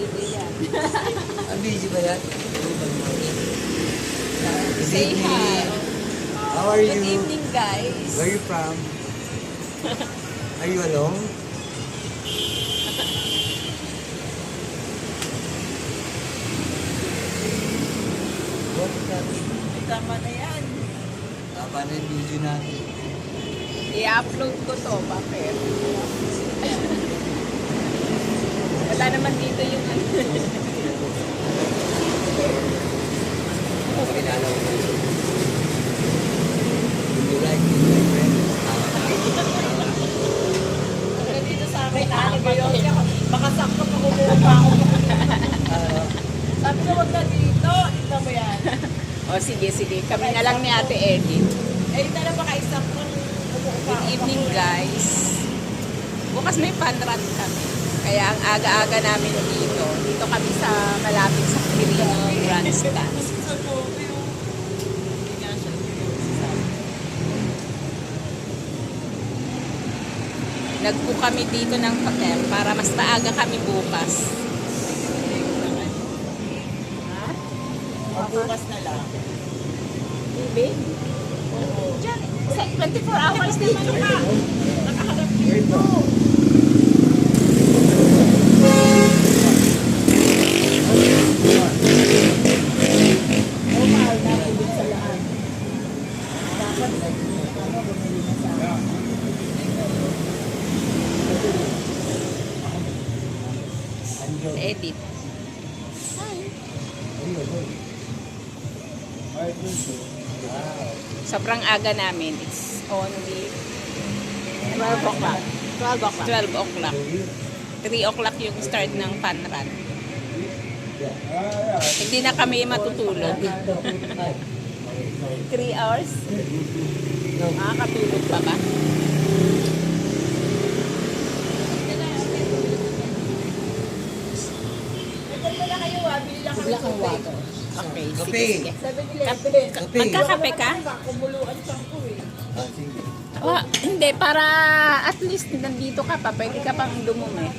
video yan. Ang busy ba yan? Say hi. How are you? Good evening, guys. Where are you from? Are you alone? Tama na yan. Tama na yung video natin. I-upload ko to, bakit? Wala naman dito yung ano. Pakilala ko na. Would you like me, my friend? Dito sa akin, ano ba yun? Baka sakto pa kumuha pa ako. Sabi ko, wag na dito. Ito mo yan. O sige, sige. Kami na lang ni Ate Edith. Eh, ito na baka isang good evening, guys. Bukas may panran kami. Kaya ang aga-aga namin dito. Dito kami sa malapit sa Quirino Grandstand. Nagpo kami dito ng hotel para mas maaga kami bukas. Bukas na lang. Bibi? Oo. Diyan. 24 hours naman ka. Nakaharap dito. Mahal na po sa laan. Dapat bumili na sa Edit. Sobrang aga namin. It's only 12 o'clock. 12 o'clock. 12 o'clock. 3 o'clock yung start ng fun run. Hindi na kami matutulog. 3 hours? Makakatulog pa ba? bigla kang water. Okay, sige, Kape. sige. Kape. Magkakape ka? Kumuluan sa ko eh. Ah, sige. Oh, hindi, para at least nandito ka pa, pwede ka pang dumumi.